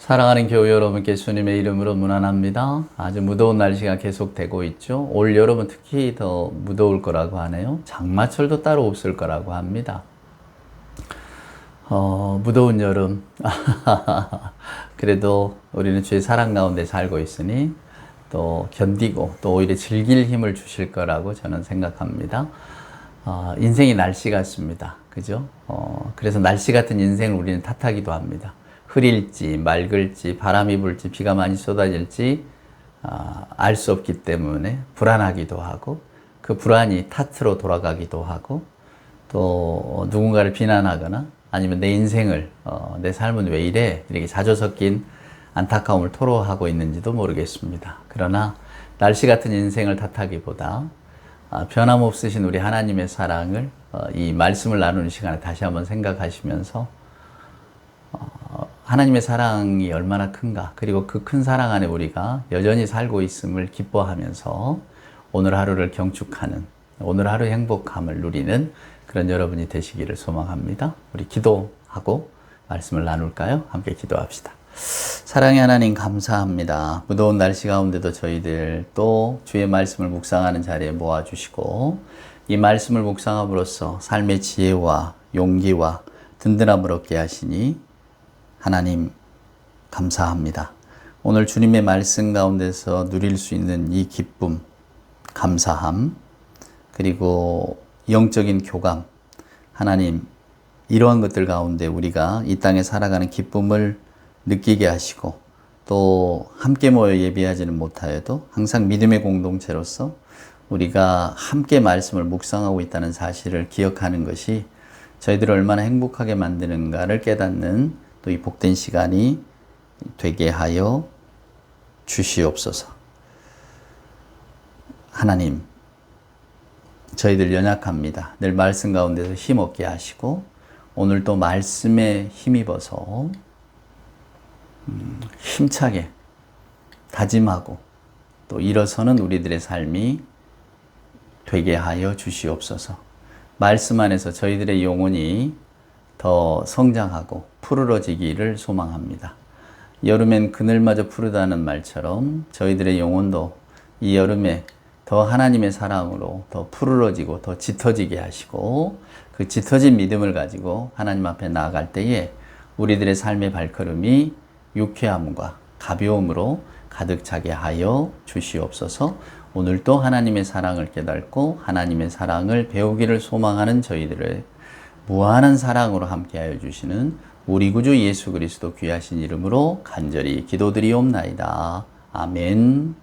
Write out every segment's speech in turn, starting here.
사랑하는 교우 여러분께 주님의 이름으로 문안합니다. 아주 무더운 날씨가 계속되고 있죠. 올 여름은 특히 더 무더울 거라고 하네요. 장마철도 따로 없을 거라고 합니다. 무더운 여름. 그래도 우리는 주의 사랑 가운데 살고 있으니 또 견디고 또 오히려 즐길 힘을 주실 거라고 저는 생각합니다. 인생이 날씨 같습니다. 그죠? 그래서 날씨 같은 인생을 우리는 탓하기도 합니다. 흐릴지 맑을지 바람이 불지 비가 많이 쏟아질지 알 수 없기 때문에 불안하기도 하고 그 불안이 탓으로 돌아가기도 하고 또 누군가를 비난하거나 아니면 내 인생을 내 삶은 왜 이래 이렇게 자주 섞인 안타까움을 토로하고 있는지도 모르겠습니다. 그러나 날씨 같은 인생을 탓하기보다 변함없으신 우리 하나님의 사랑을 이 말씀을 나누는 시간에 다시 한번 생각하시면서 하나님의 사랑이 얼마나 큰가, 그리고 그 큰 사랑 안에 우리가 여전히 살고 있음을 기뻐하면서 오늘 하루를 경축하는, 오늘 하루 행복함을 누리는 그런 여러분이 되시기를 소망합니다. 우리 기도하고 말씀을 나눌까요? 함께 기도합시다. 사랑의 하나님 감사합니다. 무더운 날씨 가운데도 저희들 또 주의 말씀을 묵상하는 자리에 모아주시고 이 말씀을 묵상함으로써 삶의 지혜와 용기와 든든함을 얻게 하시니 하나님 감사합니다. 오늘 주님의 말씀 가운데서 누릴 수 있는 이 기쁨, 감사함, 그리고 영적인 교감, 하나님 이러한 것들 가운데 우리가 이 땅에 살아가는 기쁨을 느끼게 하시고 또 함께 모여 예배하지는 못하여도 항상 믿음의 공동체로서 우리가 함께 말씀을 묵상하고 있다는 사실을 기억하는 것이 저희들을 얼마나 행복하게 만드는가를 깨닫는 또 이 복된 시간이 되게 하여 주시옵소서. 하나님, 저희들 연약합니다. 늘 말씀 가운데서 힘없게 하시고 오늘 또 말씀에 힘입어서 힘차게 다짐하고 또 일어서는 우리들의 삶이 되게 하여 주시옵소서. 말씀 안에서 저희들의 영혼이 더 성장하고 푸르러지기를 소망합니다. 여름엔 그늘마저 푸르다는 말처럼 저희들의 영혼도 이 여름에 더 하나님의 사랑으로 더 푸르러지고 더 짙어지게 하시고 그 짙어진 믿음을 가지고 하나님 앞에 나아갈 때에 우리들의 삶의 발걸음이 유쾌함과 가벼움으로 가득 차게 하여 주시옵소서. 오늘도 하나님의 사랑을 깨닫고 하나님의 사랑을 배우기를 소망하는 저희들의 무한한 사랑으로 함께하여 주시는 우리 구주 예수 그리스도 귀하신 이름으로 간절히 기도드리옵나이다. 아멘.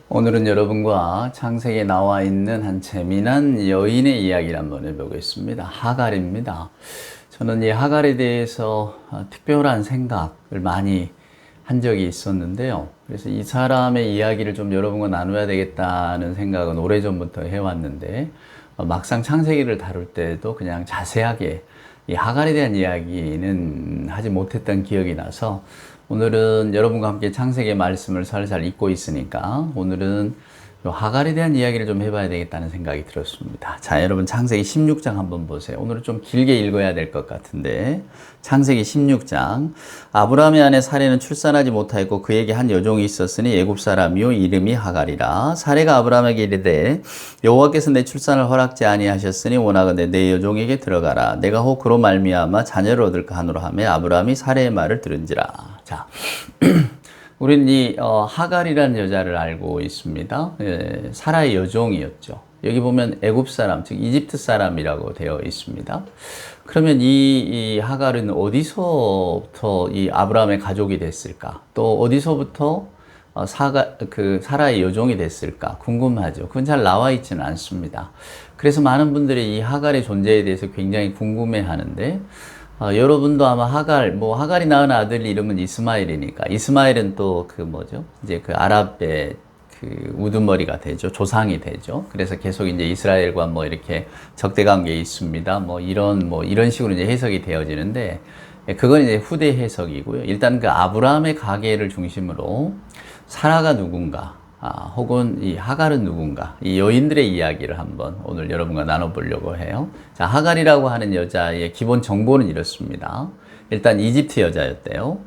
오늘은 여러분과 창세기에 나와 있는 한 재미난 여인의 이야기를 한번 해보겠습니다. 하갈입니다. 저는 이 하갈에 대해서 특별한 생각을 많이 한 적이 있었는데요. 그래서 이 사람의 이야기를 좀 여러분과 나눠야 되겠다는 생각은 오래전부터 해왔는데 막상 창세기를 다룰 때도 그냥 자세하게 이 하갈에 대한 이야기는 하지 못했던 기억이 나서 오늘은 여러분과 함께 창세기의 말씀을 살살 읽고 있으니까 오늘은 하갈에 대한 이야기를 좀 해봐야 되겠다는 생각이 들었습니다. 자, 여러분 창세기 16장 한번 보세요. 오늘은 좀 길게 읽어야 될 것 같은데 창세기 16장 아브라함의 아내 사레는 출산하지 못하였고 그에게 한 여종이 있었으니 애굽 사람이요 이름이 하갈이라. 사레가 아브라함에게 이르되 여호와께서 내 출산을 허락지 아니하셨으니 원하건대 내 여종에게 들어가라. 내가 혹 그로 말미암아 자녀를 얻을까 하노라 하며 아브라함이 사레의 말을 들은지라. 자. 우리는 이 하갈이라는 여자를 알고 있습니다. 사라의 여종이었죠. 여기 보면 애굽 사람, 즉 이집트 사람이라고 되어 있습니다. 그러면 이 하갈은 어디서부터 이 아브라함의 가족이 됐을까? 또 어디서부터 사라의 여종이 됐을까? 궁금하죠. 그건 잘 나와 있지는 않습니다. 그래서 많은 분들이 이 하갈의 존재에 대해서 굉장히 궁금해 하는데 여러분도 아마 하갈이 낳은 아들 이름은 이스마엘이니까, 이스마엘은 또 이제 그 아랍의 그 우두머리가 되죠. 조상이 되죠. 그래서 계속 이제 이스라엘과 이렇게 적대 관계에 있습니다. 이런 식으로 이제 해석이 되어지는데, 그건 이제 후대 해석이고요. 일단 그 아브라함의 가계를 중심으로 사라가 누군가, 혹은 이 하갈은 누군가, 이 여인들의 이야기를 한번 오늘 여러분과 나눠보려고 해요. 자, 하갈이라고 하는 여자의 기본 정보는 이렇습니다. 일단 이집트 여자였대요.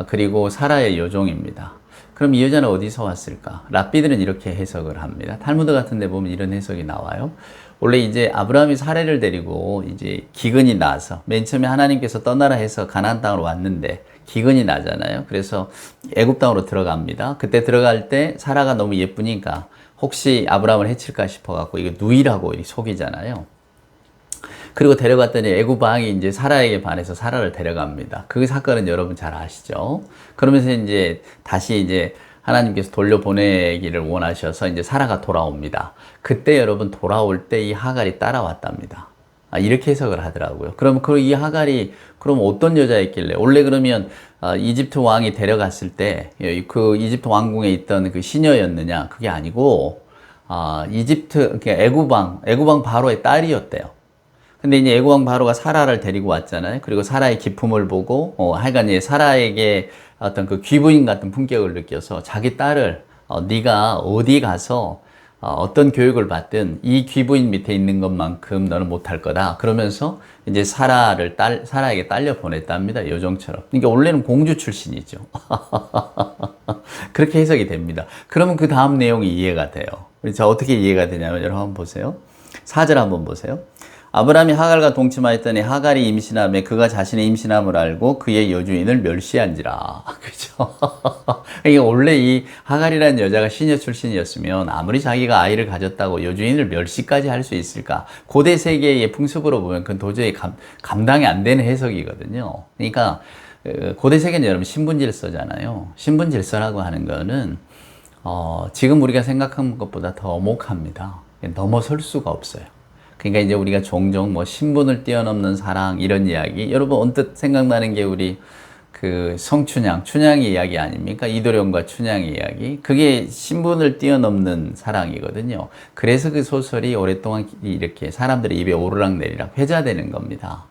그리고 사라의 여종입니다. 그럼 이 여자는 어디서 왔을까? 랍비들은 이렇게 해석을 합니다. 탈무드 같은 데 보면 이런 해석이 나와요. 원래 이제 아브라함이 사례를 데리고 이제 기근이 나서 맨 처음에 하나님께서 떠나라 해서 가나안 땅으로 왔는데 기근이 나잖아요. 그래서 애굽 땅으로 들어갑니다. 그때 들어갈 때 사라가 너무 예쁘니까 혹시 아브라함을 해칠까 싶어갖고 이거 누이라고 속이잖아요. 그리고 데려갔더니 애굽 왕이 이제 사라에게 반해서 사라를 데려갑니다. 그 사건은 여러분 잘 아시죠? 그러면서 이제 다시 이제 하나님께서 돌려보내기를 원하셔서 이제 사라가 돌아옵니다. 그때 여러분 돌아올 때 이 하갈이 따라왔답니다. 이렇게 해석을 하더라고요. 그럼 이 하갈이 그럼 어떤 여자였길래? 원래 그러면 이집트 왕이 데려갔을 때 그 이집트 왕궁에 있던 그 시녀였느냐? 그게 아니고 이집트 애굽 왕 바로의 딸이었대요. 근데 이제 애굽왕 바로가 사라를 데리고 왔잖아요. 그리고 사라의 기품을 보고, 하여간 이제 사라에게 어떤 그 귀부인 같은 품격을 느껴서 자기 딸을, 네가 어디 가서 어떤 교육을 받든 이 귀부인 밑에 있는 것만큼 너는 못할 거다. 그러면서 이제 사라에게 딸려 보냈답니다. 요정처럼. 그러니까 원래는 공주 출신이죠. 그렇게 해석이 됩니다. 그러면 그 다음 내용이 이해가 돼요. 자, 어떻게 이해가 되냐면 여러분 한번 보세요. 4절 한번 보세요. 아브라함이 하갈과 동침하였더니 하갈이 임신함에 그가 자신의 임신함을 알고 그의 여주인을 멸시한지라. 그죠? 이게 원래 이 하갈이라는 여자가 시녀 출신이었으면 아무리 자기가 아이를 가졌다고 여주인을 멸시까지 할 수 있을까? 고대 세계의 풍습으로 보면 그건 도저히 감당이 안 되는 해석이거든요. 그러니까 고대 세계는 여러분 신분 질서잖아요. 신분 질서라고 하는 거는 지금 우리가 생각하는 것보다 더 엄혹합니다. 넘어설 수가 없어요. 그러니까 이제 우리가 종종 뭐 신분을 뛰어넘는 사랑 이런 이야기, 여러분 언뜻 생각나는 게 우리 그 춘향의 이야기 아닙니까? 이도령과 춘향의 이야기. 그게 신분을 뛰어넘는 사랑이거든요. 그래서 그 소설이 오랫동안 이렇게 사람들의 입에 오르락내리락 회자되는 겁니다.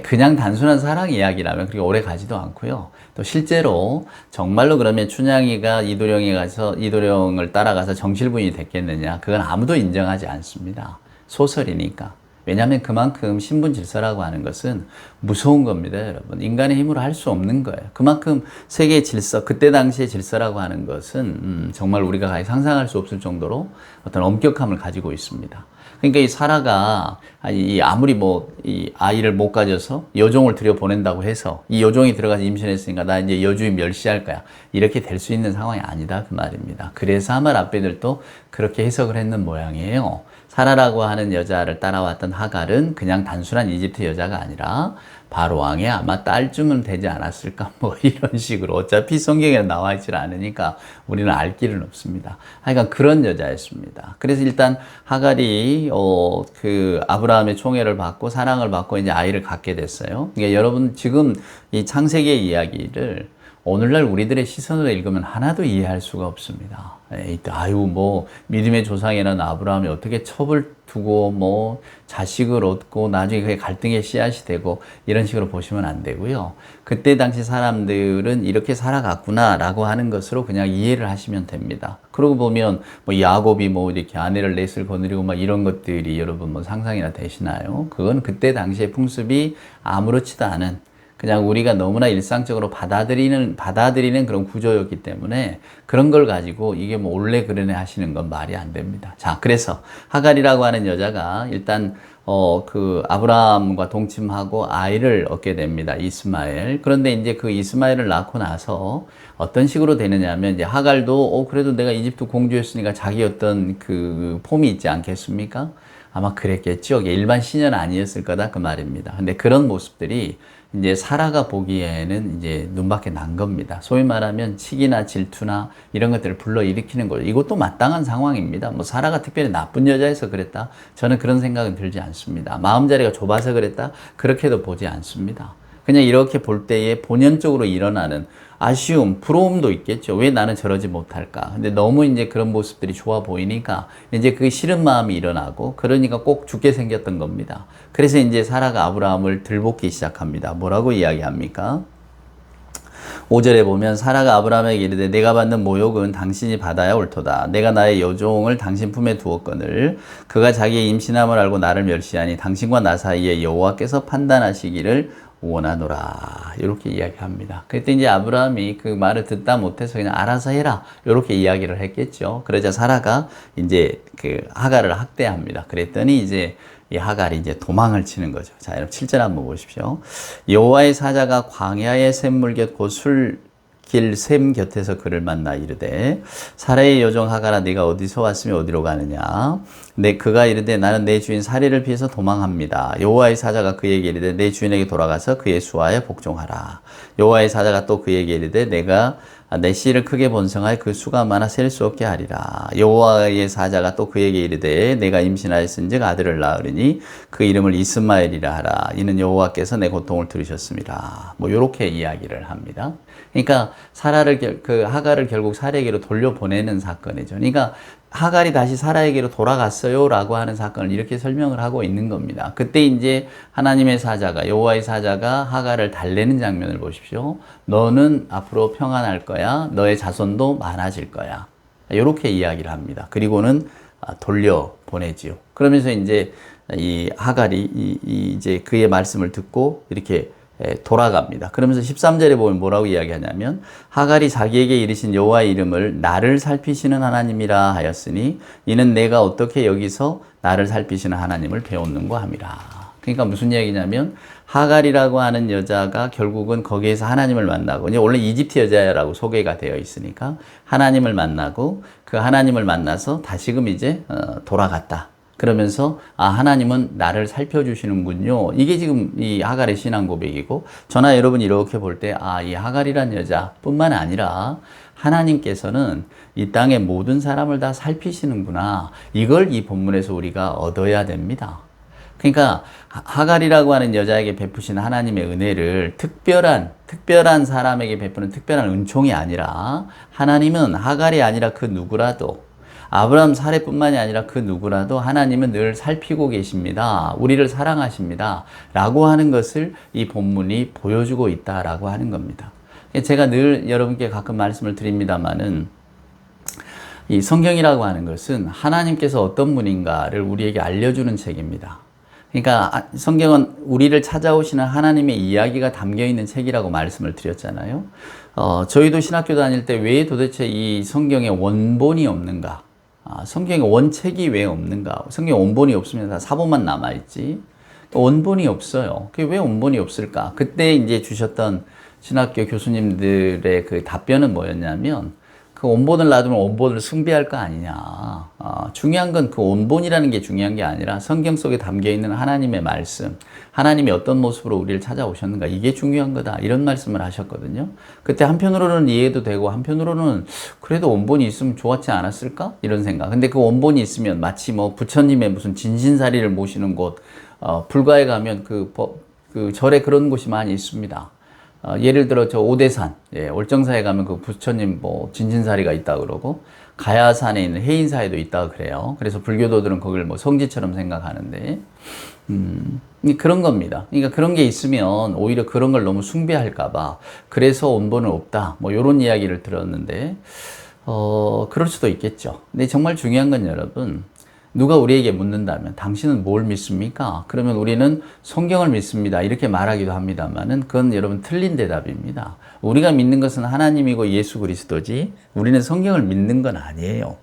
그냥 단순한 사랑 이야기라면 그렇게 오래 가지도 않고요. 또 실제로 정말로 그러면 춘향이가 이도령을 따라가서 정실부인이 됐겠느냐? 그건 아무도 인정하지 않습니다. 소설이니까. 왜냐하면 그만큼 신분 질서라고 하는 것은 무서운 겁니다, 여러분. 인간의 힘으로 할 수 없는 거예요. 그만큼 세계의 질서, 그때 당시의 질서라고 하는 것은 정말 우리가 상상할 수 없을 정도로 어떤 엄격함을 가지고 있습니다. 그러니까 이 사라가 아무리 이 아이를 못 가져서 여종을 들여보낸다고 해서 이 여종이 들어가서 임신했으니까 나 이제 여주인 멸시할 거야. 이렇게 될 수 있는 상황이 아니다, 그 말입니다. 그래서 아마 랍비들도 그렇게 해석을 했는 모양이에요. 사라라고 하는 여자를 따라왔던 하갈은 그냥 단순한 이집트 여자가 아니라 바로 왕의 아마 딸쯤은 되지 않았을까 뭐 이런 식으로. 어차피 성경에 나와 있질 않으니까 우리는 알 길은 없습니다. 하여간 그런 여자였습니다. 그래서 일단 하갈이 그 아브라함의 총애를 받고 사랑을 받고 이제 아이를 갖게 됐어요. 그러니까 여러분 지금 이 창세기의 이야기를 오늘날 우리들의 시선으로 읽으면 하나도 이해할 수가 없습니다. 믿음의 조상이라는 아브라함이 어떻게 첩을 두고 자식을 얻고 나중에 그게 갈등의 씨앗이 되고 이런 식으로 보시면 안 되고요. 그때 당시 사람들은 이렇게 살아갔구나 라고 하는 것으로 그냥 이해를 하시면 됩니다. 그러고 보면 야곱이 이렇게 아내를 넷을 거느리고 이런 것들이 여러분 상상이나 되시나요? 그건 그때 당시의 풍습이 아무렇지도 않은 그냥 우리가 너무나 일상적으로 받아들이는 그런 구조였기 때문에 그런 걸 가지고 이게 원래 그러네 하시는 건 말이 안 됩니다. 자, 그래서 하갈이라고 하는 여자가 일단 그 아브라함과 동침하고 아이를 얻게 됩니다. 이스마엘. 그런데 이제 그 이스마엘을 낳고 나서 어떤 식으로 되느냐면 이제 하갈도 그래도 내가 이집트 공주였으니까 자기 어떤 그 폼이 있지 않겠습니까? 아마 그랬겠죠. 일반 시녀는 아니었을 거다 그 말입니다. 근데 그런 모습들이 이제 사라가 보기에는 이제 눈밖에 난 겁니다. 소위 말하면 치기나 질투나 이런 것들을 불러일으키는 거죠. 이것도 마땅한 상황입니다. 사라가 특별히 나쁜 여자여서 그랬다? 저는 그런 생각은 들지 않습니다. 마음자리가 좁아서 그랬다? 그렇게도 보지 않습니다. 그냥 이렇게 볼 때에 본연적으로 일어나는 아쉬움, 부러움도 있겠죠. 왜 나는 저러지 못할까? 근데 너무 이제 그런 모습들이 좋아 보이니까 이제 그 싫은 마음이 일어나고 그러니까 꼭 죽게 생겼던 겁니다. 그래서 이제 사라가 아브라함을 들볶기 시작합니다. 뭐라고 이야기합니까? 5절에 보면 사라가 아브라함에게 이르되 내가 받는 모욕은 당신이 받아야 옳도다. 내가 나의 여종을 당신 품에 두었거늘 그가 자기의 임신함을 알고 나를 멸시하니 당신과 나 사이에 여호와께서 판단하시기를 원하노라. 이렇게 이야기합니다. 그때 이제 아브라함이 그 말을 듣다 못해서 그냥 알아서 해라. 이렇게 이야기를 했겠죠. 그러자 사라가 이제 그 하갈을 학대합니다. 그랬더니 이제 이 하갈이 이제 도망을 치는 거죠. 자, 여러분 7절 한번 보십시오. 여호와의 사자가 광야의 샘물 곁 곧 술길 샘 곁에서 그를 만나 이르되 사라의 여종 하갈아 네가 어디서 왔으며 어디로 가느냐. 그가 이르되 나는 내 주인 사리를 피해서 도망합니다. 여호와의 사자가 그에게 이르되 내 주인에게 돌아가서 그의 수하에 복종하라. 여호와의 사자가 또 그에게 이르되 내가 내 씨를 크게 번성하여 그 수가 많아 셀 수 없게 하리라. 여호와의 사자가 또 그에게 이르되 내가 임신하였은즉 아들을 낳으리니 그 이름을 이스마엘이라 하라. 이는 여호와께서 내 고통을 들으셨습니다. 뭐 요렇게 이야기를 합니다. 그러니까 사라를 그 하갈을 결국 사라에게로 돌려보내는 사건이죠. 그러니까 하갈이 다시 사라에게로 돌아갔어요라고 하는 사건을 이렇게 설명을 하고 있는 겁니다. 그때 이제 하나님의 사자가 여호와의 사자가 하갈을 달래는 장면을 보십시오. 너는 앞으로 평안할 거야. 너의 자손도 많아질 거야. 이렇게 이야기를 합니다. 그리고는 돌려 보내지요. 그러면서 이제 이 하갈이 이제 그의 말씀을 듣고 이렇게 돌아갑니다. 그러면서 13절에 보면 뭐라고 이야기하냐면 하갈이 자기에게 이르신 여호와의 이름을 나를 살피시는 하나님이라 하였으니 이는 내가 어떻게 여기서 나를 살피시는 하나님을 배웠는고 함이라. 그러니까 무슨 이야기냐면 하갈이라고 하는 여자가 결국은 거기에서 하나님을 만나고 원래 이집트 여자라고 소개가 되어 있으니까 하나님을 만나고 그 하나님을 만나서 다시금 이제 돌아갔다. 그러면서 하나님은 나를 살펴주시는군요. 이게 지금 이 하갈의 신앙 고백이고 저나 여러분이 이렇게 볼 때 이 하갈이란 여자뿐만 아니라 하나님께서는 이 땅의 모든 사람을 다 살피시는구나. 이걸 이 본문에서 우리가 얻어야 됩니다. 그러니까 하갈이라고 하는 여자에게 베푸신 하나님의 은혜를 특별한 사람에게 베푸는 특별한 은총이 아니라 하나님은 하갈이 아니라 그 누구라도 아브라함 사례뿐만이 아니라 그 누구라도 하나님은 늘 살피고 계십니다. 우리를 사랑하십니다. 라고 하는 것을 이 본문이 보여주고 있다라고 하는 겁니다. 제가 늘 여러분께 가끔 말씀을 드립니다마는 이 성경이라고 하는 것은 하나님께서 어떤 분인가를 우리에게 알려주는 책입니다. 그러니까 성경은 우리를 찾아오시는 하나님의 이야기가 담겨있는 책이라고 말씀을 드렸잖아요. 저희도 신학교 다닐 때 왜 도대체 이 성경에 원본이 없는가? 성경에 원책이 왜 없는가? 성경에 원본이 없으면 다 사본만 남아있지. 원본이 없어요. 그게 왜 원본이 없을까? 그때 이제 주셨던 신학교 교수님들의 그 답변은 뭐였냐면 그 원본을 놔두면 원본을 숭배할 거 아니냐. 중요한 건 그 원본이라는 게 중요한 게 아니라 성경 속에 담겨있는 하나님의 말씀, 하나님이 어떤 모습으로 우리를 찾아오셨는가, 이게 중요한 거다. 이런 말씀을 하셨거든요. 그때 한편으로는 이해도 되고 한편으로는 그래도 원본이 있으면 좋았지 않았을까? 이런 생각. 근데 그 원본이 있으면 마치 뭐 부처님의 무슨 진신사리를 모시는 곳, 불가에 가면 그 절에 그런 곳이 많이 있습니다. 예를 들어 저 오대산, 월정사에 가면 그 부처님 뭐 진진사리가 있다 그러고 가야산에 있는 해인사에도 있다 그래요. 그래서 불교도들은 거기를 뭐 성지처럼 생각하는데 그런 겁니다. 그러니까 그런 게 있으면 오히려 그런 걸 너무 숭배할까봐 그래서 원본은 없다. 뭐 이런 이야기를 들었는데 그럴 수도 있겠죠. 근데 정말 중요한 건 여러분. 누가 우리에게 묻는다면 당신은 뭘 믿습니까? 그러면 우리는 성경을 믿습니다. 이렇게 말하기도 합니다만은 그건 여러분 틀린 대답입니다. 우리가 믿는 것은 하나님이고 예수 그리스도지 우리는 성경을 믿는 건 아니에요.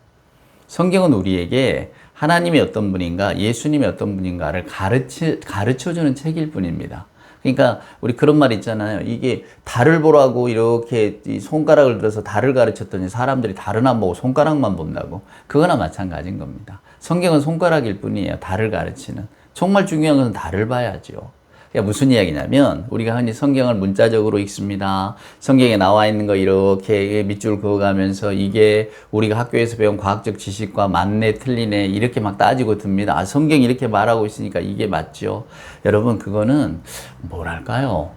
성경은 우리에게 하나님이 어떤 분인가 예수님이 어떤 분인가를 가르쳐주는 책일 뿐입니다. 그러니까 우리 그런 말 있잖아요. 이게 달을 보라고 이렇게 손가락을 들어서 달을 가르쳤더니 사람들이 달은 안 보고 손가락만 본다고. 그거나 마찬가지인 겁니다. 성경은 손가락일 뿐이에요. 달을 가르치는. 정말 중요한 것은 달을 봐야죠. 그러니까 무슨 이야기냐면 우리가 흔히 성경을 문자적으로 읽습니다. 성경에 나와 있는 거 이렇게 밑줄 그어가면서 이게 우리가 학교에서 배운 과학적 지식과 맞네 틀리네 이렇게 막 따지고 듭니다. 성경이 이렇게 말하고 있으니까 이게 맞죠. 여러분 그거는 뭐랄까요?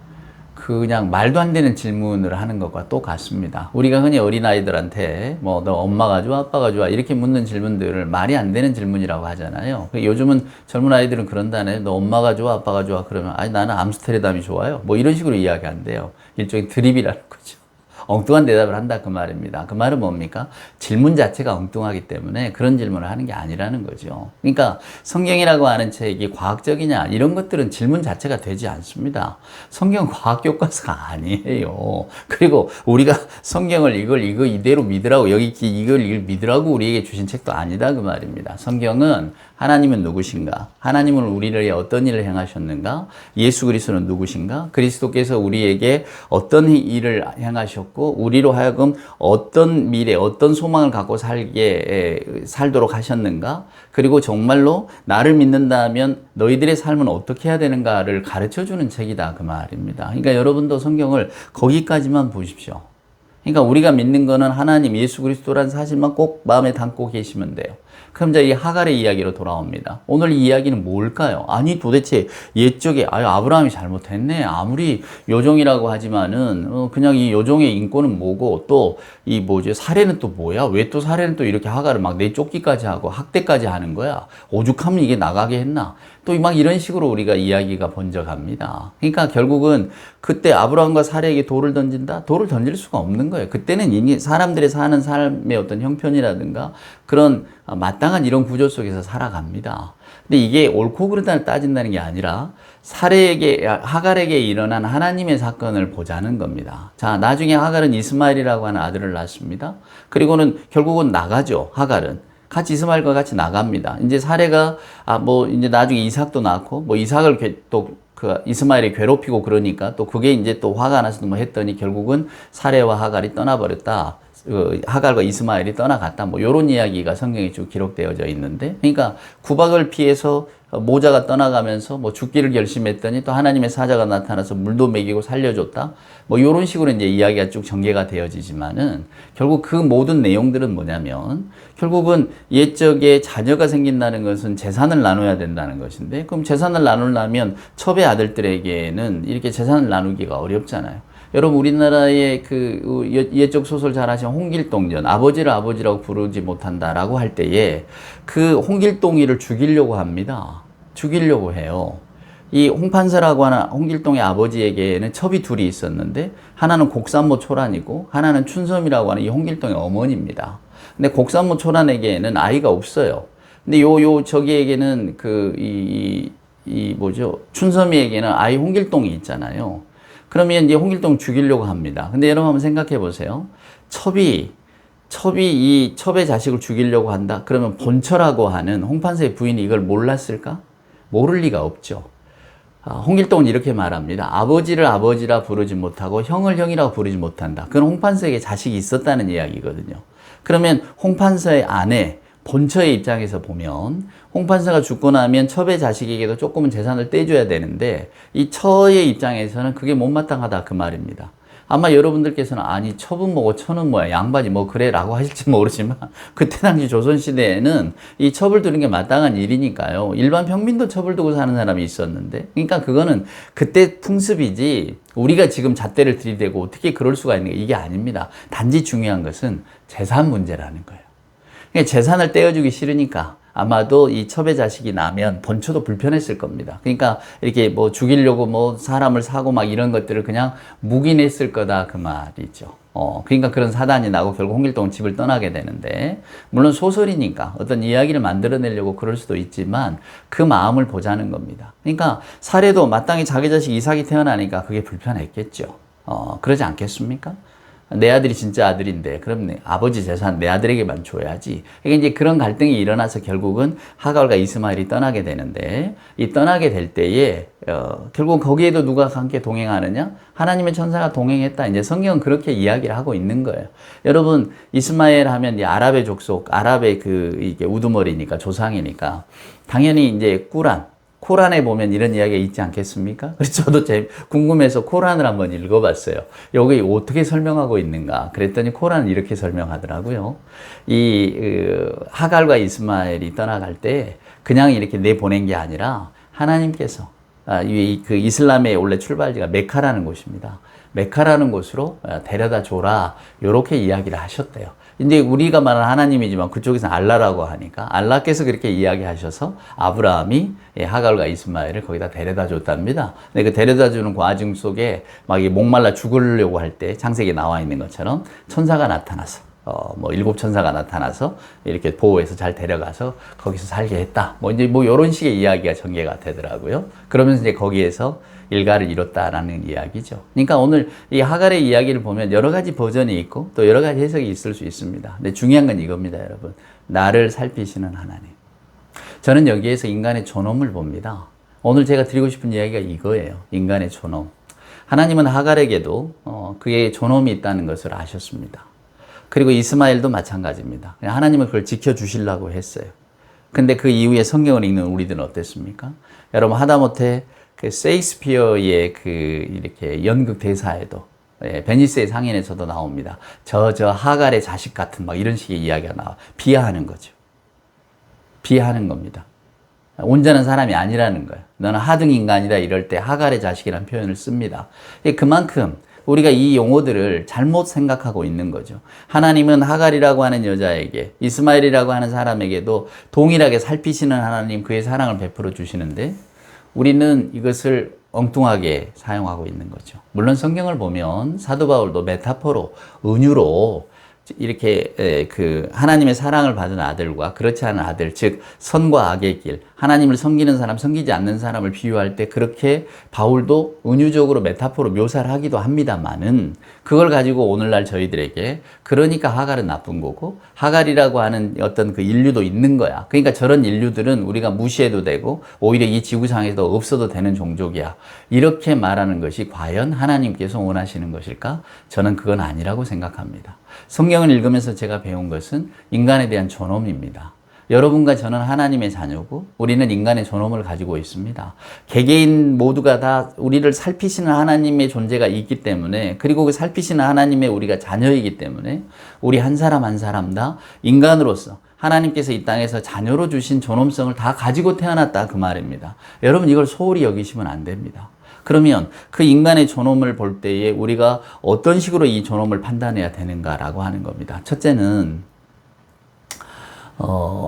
그냥 말도 안 되는 질문을 하는 것과 똑같습니다. 우리가 흔히 어린아이들한테 뭐 너 엄마가 좋아 아빠가 좋아 이렇게 묻는 질문들을 말이 안 되는 질문이라고 하잖아요. 요즘은 젊은 아이들은 그런다네. 너 엄마가 좋아 아빠가 좋아 그러면 아니 나는 암스테르담이 좋아요. 뭐 이런 식으로 이야기한대요. 일종의 드립이라는 거죠. 엉뚱한 대답을 한다 그 말입니다. 그 말은 뭡니까? 질문 자체가 엉뚱하기 때문에 그런 질문을 하는 게 아니라는 거죠. 그러니까 성경이라고 하는 책이 과학적이냐 이런 것들은 질문 자체가 되지 않습니다. 성경은 과학 교과서가 아니에요. 그리고 우리가 성경을 이걸 이대로 믿으라고 여기 이걸 믿으라고 우리에게 주신 책도 아니다 그 말입니다. 성경은 하나님은 누구신가? 하나님은 우리를 위해 어떤 일을 행하셨는가? 예수 그리스도는 누구신가? 그리스도께서 우리에게 어떤 일을 행하셨고 우리로 하여금 어떤 미래, 어떤 소망을 갖고 살도록 하셨는가? 그리고 정말로 나를 믿는다면 너희들의 삶은 어떻게 해야 되는가를 가르쳐주는 책이다 그 말입니다. 그러니까 여러분도 성경을 거기까지만 보십시오. 그러니까 우리가 믿는 거는 하나님 예수 그리스도라는 사실만 꼭 마음에 담고 계시면 돼요. 그럼 이제 이 하갈의 이야기로 돌아옵니다. 오늘 이 이야기는 뭘까요? 아니 도대체 옛적에 아브라함이 잘못했네. 아무리 요종이라고 하지만은 그냥 이 요종의 인권은 뭐고 또 이 뭐죠? 살해는 또 뭐야? 왜 또 살해는 또 이렇게 하갈을 막 내쫓기까지 하고 학대까지 하는 거야? 오죽하면 이게 나가게 했나? 또 막 이런 식으로 우리가 이야기가 번져갑니다. 그러니까 결국은 그때 아브라함과 사례에게 돌을 던진다? 돌을 던질 수가 없는 거예요. 그때는 이미 사람들이 사는 삶의 어떤 형편이라든가 그런 마땅한 이런 구조 속에서 살아갑니다. 근데 이게 옳고 그르다를 따진다는 게 아니라 하갈에게 일어난 하나님의 사건을 보자는 겁니다. 자, 나중에 하갈은 이스마엘이라고 하는 아들을 낳습니다. 그리고는 결국은 나가죠. 하갈은. 같이 이스마엘과 같이 나갑니다. 이제 사례가 이제 나중에 이삭도 낳고 이삭을 또 이스마엘이 괴롭히고 그러니까 또 그게 이제 또 화가 나서 했더니 결국은 사례와 하갈이 떠나버렸다. 하갈과 이스마엘이 떠나갔다. 요런 이야기가 성경에 쭉 기록되어져 있는데, 그러니까 구박을 피해서 모자가 떠나가면서 죽기를 결심했더니 또 하나님의 사자가 나타나서 물도 먹이고 살려줬다. 요런 식으로 이제 이야기가 쭉 전개가 되어지지만은 결국 그 모든 내용들은 뭐냐면 결국은 옛적에 자녀가 생긴다는 것은 재산을 나눠야 된다는 것인데, 그럼 재산을 나누려면 첩의 아들들에게는 이렇게 재산을 나누기가 어렵잖아요. 여러분 우리나라의 그 옛적 소설 잘 아시는 홍길동전, 아버지를 아버지라고 부르지 못한다라고 할 때에 그 홍길동이를 죽이려고 합니다. 죽이려고 해요. 이 홍판사라고 하는 홍길동의 아버지에게는 첩이 둘이 있었는데 하나는 곡산모 초란이고 하나는 춘섬이라고 하는 이 홍길동의 어머니입니다. 근데 곡산모 초란에게는 아이가 없어요. 근데 저기에게는 춘섬이에게는 아이 홍길동이 있잖아요. 그러면 이제 홍길동 죽이려고 합니다. 근데 여러분 한번 생각해 보세요. 첩이 이 첩의 자식을 죽이려고 한다? 그러면 본처라고 하는 홍판사의 부인이 이걸 몰랐을까? 모를 리가 없죠. 홍길동은 이렇게 말합니다. 아버지를 아버지라 부르지 못하고 형을 형이라고 부르지 못한다. 그건 홍판사에게 자식이 있었다는 이야기거든요. 그러면 홍판사의 아내, 본처의 입장에서 보면 홍판사가 죽고 나면 첩의 자식에게도 조금은 재산을 떼줘야 되는데 이 처의 입장에서는 그게 못마땅하다 그 말입니다. 아마 여러분들께서는 아니 첩은 뭐고 처는 뭐야 양반이 그래 라고 하실지 모르지만 그때 당시 조선시대에는 이 첩을 두는 게 마땅한 일이니까요. 일반 평민도 첩을 두고 사는 사람이 있었는데, 그러니까 그거는 그때 풍습이지 우리가 지금 잣대를 들이대고 어떻게 그럴 수가 있는 게 이게 아닙니다. 단지 중요한 것은 재산 문제라는 거예요. 재산을 떼어주기 싫으니까 아마도 이 첩의 자식이 나면 본처도 불편했을 겁니다. 그러니까 이렇게 죽이려고 사람을 사고 막 이런 것들을 그냥 묵인했을 거다 그 말이죠. 그러니까 그런 사단이 나고 결국 홍길동은 집을 떠나게 되는데, 물론 소설이니까 어떤 이야기를 만들어내려고 그럴 수도 있지만 그 마음을 보자는 겁니다. 그러니까 사례도 마땅히 자기 자식 이삭이 태어나니까 그게 불편했겠죠. 그러지 않겠습니까? 내 아들이 진짜 아들인데 그럼 아버지 재산 내 아들에게만 줘야지. 그러니까 이제 그런 갈등이 일어나서 결국은 하갈과 이스마엘이 떠나게 되는데, 이 떠나게 될 때에 결국 거기에도 누가 함께 동행하느냐? 하나님의 천사가 동행했다. 이제 성경은 그렇게 이야기를 하고 있는 거예요. 여러분 이스마엘 하면 이 아랍의 족속, 아랍의 이게 우두머리니까 조상이니까 당연히 이제 코란에 보면 이런 이야기가 있지 않겠습니까? 그래서 저도 궁금해서 코란을 한번 읽어봤어요. 여기 어떻게 설명하고 있는가? 그랬더니 코란은 이렇게 설명하더라고요. 하갈과 이스마엘이 떠나갈 때 그냥 이렇게 내보낸 게 아니라 하나님께서 그 이슬람의 원래 출발지가 메카라는 곳입니다. 메카라는 곳으로 데려다 줘라. 이렇게 이야기를 하셨대요. 이제 우리가 말하는 하나님이지만 그쪽에서 알라라고 하니까 알라께서 그렇게 이야기하셔서 아브라함이 하갈과 이스마엘을 거기다 데려다 줬답니다. 근데 그 데려다 주는 과정 속에 막 목말라 죽으려고 할 때 창세기에 나와 있는 것처럼 천사가 나타나서 일곱 천사가 나타나서 이렇게 보호해서 잘 데려가서 거기서 살게 했다. 이제 이런 식의 이야기가 전개가 되더라고요. 그러면서 이제 거기에서 일가를 이뤘다라는 이야기죠. 그러니까 오늘 이 하갈의 이야기를 보면 여러 가지 버전이 있고 또 여러 가지 해석이 있을 수 있습니다. 근데 중요한 건 이겁니다, 여러분. 나를 살피시는 하나님. 저는 여기에서 인간의 존엄을 봅니다. 오늘 제가 드리고 싶은 이야기가 이거예요. 인간의 존엄. 하나님은 하갈에게도 그의 존엄이 있다는 것을 아셨습니다. 그리고 이스마엘도 마찬가지입니다. 하나님은 그걸 지켜주시려고 했어요. 근데 그 이후에 성경을 읽는 우리들은 어땠습니까? 여러분, 하다못해 그 세익스피어의 이렇게 연극 대사에도, 베니스의 상인에서도 나옵니다. 저 하갈의 자식 같은 막 이런 식의 이야기가 나와. 비하하는 거죠. 비하하는 겁니다. 온전한 사람이 아니라는 거예요. 너는 하등 인간이다 이럴 때 하갈의 자식이라는 표현을 씁니다. 그만큼 우리가 이 용어들을 잘못 생각하고 있는 거죠. 하나님은 하갈이라고 하는 여자에게, 이스마엘이라고 하는 사람에게도 동일하게 살피시는 하나님, 그의 사랑을 베풀어 주시는데 우리는 이것을 엉뚱하게 사용하고 있는 거죠. 물론 성경을 보면 사도 바울도 메타포로, 은유로 이렇게 하나님의 사랑을 받은 아들과 그렇지 않은 아들, 즉 선과 악의 길, 하나님을 섬기는 사람, 섬기지 않는 사람을 비유할 때 그렇게 바울도 은유적으로 메타포로 묘사를 하기도 합니다만은 그걸 가지고 오늘날 저희들에게 그러니까 하갈은 나쁜 거고 하갈이라고 하는 어떤 그 인류도 있는 거야. 그러니까 저런 인류들은 우리가 무시해도 되고 오히려 이 지구상에도 없어도 되는 종족이야. 이렇게 말하는 것이 과연 하나님께서 원하시는 것일까? 저는 그건 아니라고 생각합니다. 성경을 읽으면서 제가 배운 것은 인간에 대한 존엄입니다. 여러분과 저는 하나님의 자녀고 우리는 인간의 존엄을 가지고 있습니다. 개개인 모두가 다 우리를 살피시는 하나님의 존재가 있기 때문에, 그리고 그 살피시는 하나님의 우리가 자녀이기 때문에 우리 한 사람 한 사람 다 인간으로서 하나님께서 이 땅에서 자녀로 주신 존엄성을 다 가지고 태어났다, 그 말입니다. 여러분, 이걸 소홀히 여기시면 안 됩니다. 그러면 그 인간의 존엄을 볼 때에 우리가 어떤 식으로 이 존엄을 판단해야 되는가라고 하는 겁니다. 첫째는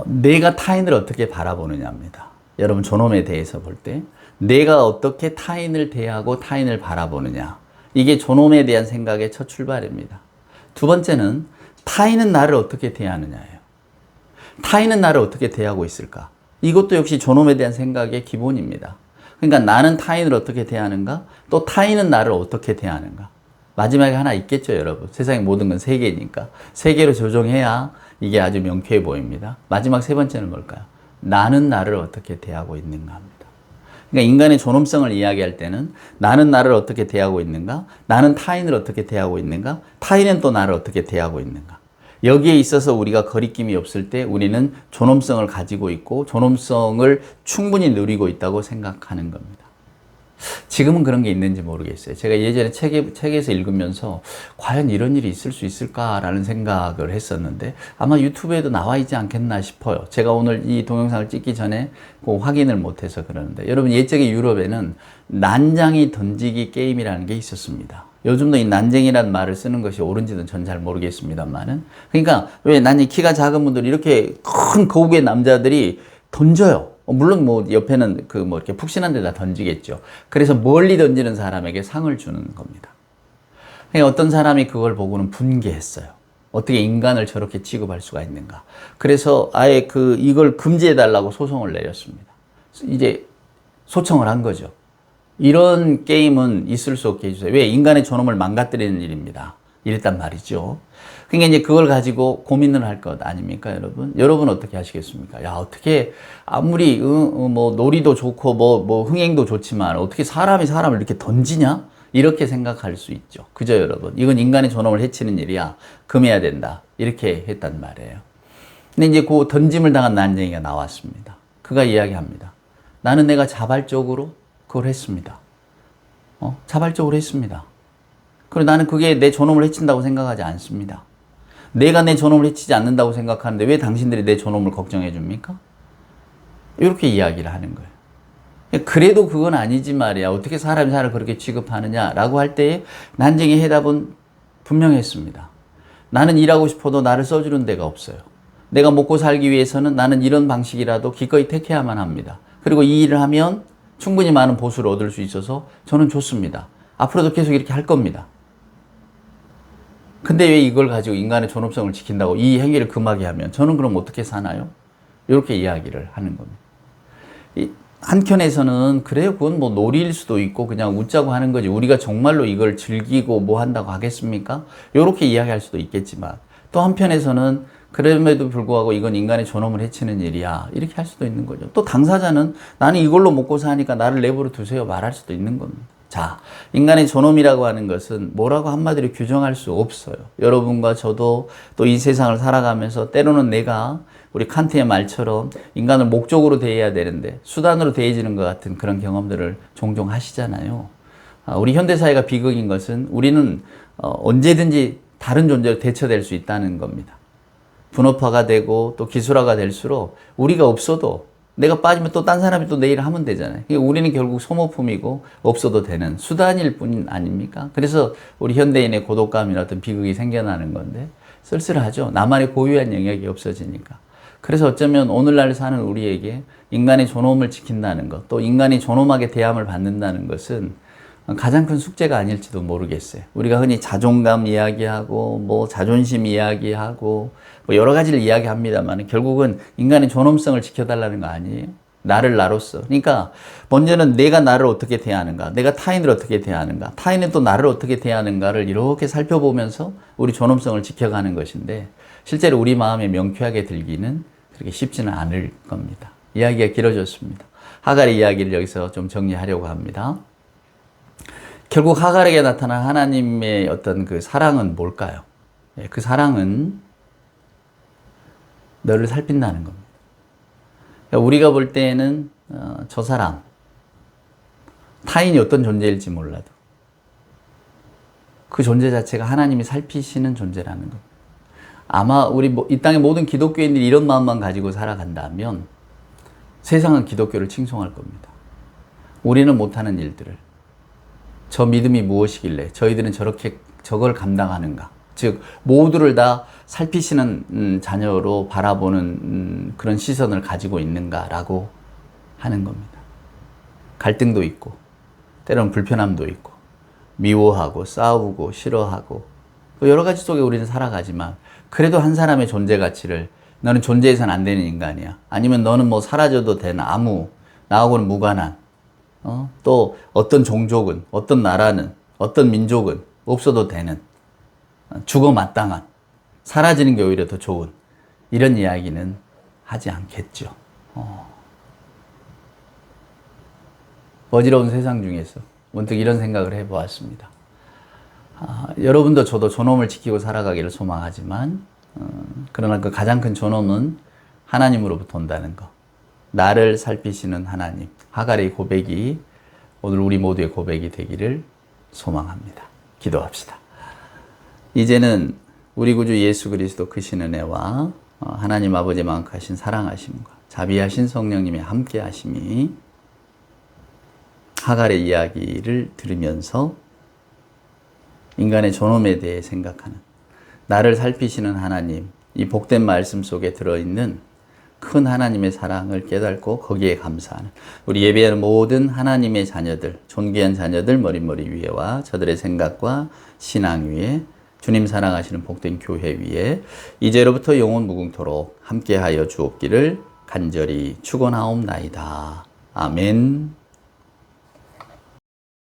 내가 타인을 어떻게 바라보느냐입니다. 여러분, 존엄에 대해서 볼 때 내가 어떻게 타인을 대하고 타인을 바라보느냐, 이게 존엄에 대한 생각의 첫 출발입니다. 두 번째는 타인은 나를 어떻게 대하느냐예요. 타인은 나를 어떻게 대하고 있을까? 이것도 역시 존엄에 대한 생각의 기본입니다. 그러니까 나는 타인을 어떻게 대하는가? 또 타인은 나를 어떻게 대하는가? 마지막에 하나 있겠죠, 여러분. 세상의 모든 건 세 개니까. 세 개로 조정해야 이게 아주 명쾌해 보입니다. 마지막 세 번째는 뭘까요? 나는 나를 어떻게 대하고 있는가 합니다. 그러니까 인간의 존엄성을 이야기할 때는 나는 나를 어떻게 대하고 있는가? 나는 타인을 어떻게 대하고 있는가? 타인은 또 나를 어떻게 대하고 있는가? 여기에 있어서 우리가 거리낌이 없을 때 우리는 존엄성을 가지고 있고 존엄성을 충분히 누리고 있다고 생각하는 겁니다. 지금은 그런 게 있는지 모르겠어요. 제가 예전에 책에서 읽으면서 과연 이런 일이 있을 수 있을까라는 생각을 했었는데 아마 유튜브에도 나와 있지 않겠나 싶어요. 제가 오늘 이 동영상을 찍기 전에 확인을 못해서 그러는데, 여러분, 옛적에 유럽에는 난장이 던지기 게임이라는 게 있었습니다. 요즘도 이 난쟁이라는 말을 쓰는 것이 옳은지는 전 잘 모르겠습니다만은, 그러니까 왜 난이 키가 작은 분들이 이렇게 큰 거국의 남자들이 던져요. 물론 옆에는 이렇게 푹신한 데다 던지겠죠. 그래서 멀리 던지는 사람에게 상을 주는 겁니다. 그러니까 어떤 사람이 그걸 보고는 분개했어요. 어떻게 인간을 저렇게 취급할 수가 있는가. 그래서 아예 이걸 금지해달라고 소송을 내렸습니다. 이제 소청을 한 거죠. 이런 게임은 있을 수 없게 해주세요. 왜? 인간의 존엄을 망가뜨리는 일입니다. 이랬단 말이죠. 그러니까 이제 그걸 가지고 고민을 할 것 아닙니까, 여러분? 여러분 어떻게 하시겠습니까? 야, 어떻게 아무리 놀이도 좋고 흥행도 좋지만 어떻게 사람이 사람을 이렇게 던지냐? 이렇게 생각할 수 있죠. 그죠, 여러분? 이건 인간의 존엄을 해치는 일이야. 금해야 된다. 이렇게 했단 말이에요. 근데 이제 그 던짐을 당한 난쟁이가 나왔습니다. 그가 이야기합니다. 나는 내가 자발적으로 그걸 했습니다. 자발적으로 했습니다. 그리고 나는 그게 내 존엄을 해친다고 생각하지 않습니다. 내가 내 존엄을 해치지 않는다고 생각하는데 왜 당신들이 내 존엄을 걱정해 줍니까? 이렇게 이야기를 하는 거예요. 그래도 그건 아니지 말이야. 어떻게 사람이 사람을 그렇게 취급하느냐라고 할 때에 난쟁이의 해답은 분명했습니다. 나는 일하고 싶어도 나를 써주는 데가 없어요. 내가 먹고 살기 위해서는 나는 이런 방식이라도 기꺼이 택해야만 합니다. 그리고 이 일을 하면 충분히 많은 보수를 얻을 수 있어서 저는 좋습니다. 앞으로도 계속 이렇게 할 겁니다. 근데 왜 이걸 가지고 인간의 존엄성을 지킨다고 이 행위를 금하게 하면 저는 그럼 어떻게 사나요? 이렇게 이야기를 하는 겁니다. 한켠에서는 그래요, 그건 뭐 놀이일 수도 있고 그냥 웃자고 하는 거지 우리가 정말로 이걸 즐기고 뭐 한다고 하겠습니까? 이렇게 이야기할 수도 있겠지만 또 한편에서는 그럼에도 불구하고 이건 인간의 존엄을 해치는 일이야 이렇게 할 수도 있는 거죠. 또 당사자는 나는 이걸로 먹고 사니까 나를 내버려 두세요 말할 수도 있는 겁니다. 자, 인간의 존엄이라고 하는 것은 뭐라고 한마디로 규정할 수 없어요. 여러분과 저도 또 이 세상을 살아가면서 때로는 내가 우리 칸트의 말처럼 인간을 목적으로 대해야 되는데 수단으로 대해지는 것 같은 그런 경험들을 종종 하시잖아요. 우리 현대사회가 비극인 것은 우리는 언제든지 다른 존재로 대처될 수 있다는 겁니다. 분업화가 되고 또 기술화가 될수록 우리가 없어도 내가 빠지면 또 딴 사람이 또 내일 하면 되잖아요. 우리는 결국 소모품이고 없어도 되는 수단일 뿐 아닙니까? 그래서 우리 현대인의 고독감이나 어떤 비극이 생겨나는 건데 쓸쓸하죠. 나만의 고유한 영역이 없어지니까. 그래서 어쩌면 오늘날 사는 우리에게 인간의 존엄을 지킨다는 것, 또 인간이 존엄하게 대함을 받는다는 것은 가장 큰 숙제가 아닐지도 모르겠어요. 우리가 흔히 자존감 이야기하고 뭐 자존심 이야기하고 뭐 여러 가지를 이야기합니다만 결국은 인간의 존엄성을 지켜달라는 거 아니에요? 나를 나로서. 그러니까 먼저는 내가 나를 어떻게 대하는가, 내가 타인을 어떻게 대하는가, 타인은 또 나를 어떻게 대하는가를 이렇게 살펴보면서 우리 존엄성을 지켜가는 것인데 실제로 우리 마음에 명쾌하게 들기는 그렇게 쉽지는 않을 겁니다. 이야기가 길어졌습니다. 하갈의 이야기를 여기서 좀 정리하려고 합니다. 결국 하갈에게 나타난 하나님의 어떤 그 사랑은 뭘까요? 그 사랑은 너를 살핀다는 겁니다. 그러니까 우리가 볼 때에는 저 사람, 타인이 어떤 존재일지 몰라도 그 존재 자체가 하나님이 살피시는 존재라는 겁니다. 아마 우리 이 땅의 모든 기독교인들이 이런 마음만 가지고 살아간다면 세상은 기독교를 칭송할 겁니다. 우리는 못하는 일들을 저 믿음이 무엇이길래 저희들은 저걸 감당하는가. 즉 모두를 다 살피시는 자녀로 바라보는 그런 시선을 가지고 있는가라고 하는 겁니다. 갈등도 있고 때로는 불편함도 있고 미워하고 싸우고 싫어하고 또 여러 가지 속에 우리는 살아가지만 그래도 한 사람의 존재 가치를 너는 존재해서는 안 되는 인간이야. 아니면 너는 뭐 사라져도 되는 아무 나하고는 무관한 또 어떤 종족은 어떤 나라는 어떤 민족은 없어도 되는 죽어 마땅한 사라지는 게 오히려 더 좋은 이런 이야기는 하지 않겠죠. 어지러운 세상 중에서 문득 이런 생각을 해보았습니다. 여러분도 저도 존엄을 지키고 살아가기를 소망하지만 그러나 그 가장 큰 존엄은 하나님으로부터 온다는 것. 나를 살피시는 하나님. 하갈의 고백이 오늘 우리 모두의 고백이 되기를 소망합니다. 기도합시다. 이제는 우리 구주 예수 그리스도 크신 은혜와 하나님 아버지 만극하신 사랑하심과 자비하신 성령님의 함께 하심이 하갈의 이야기를 들으면서 인간의 존엄에 대해 생각하는 나를 살피시는 하나님, 이 복된 말씀 속에 들어있는 큰 하나님의 사랑을 깨닫고 거기에 감사하는 우리 예배하는 모든 하나님의 자녀들, 존귀한 자녀들 머릿머리 위에와 저들의 생각과 신앙 위에 주님 사랑하시는 복된 교회 위에 이제로부터 영원 무궁토록 함께하여 주옵기를 간절히 축원하옵나이다. 아멘.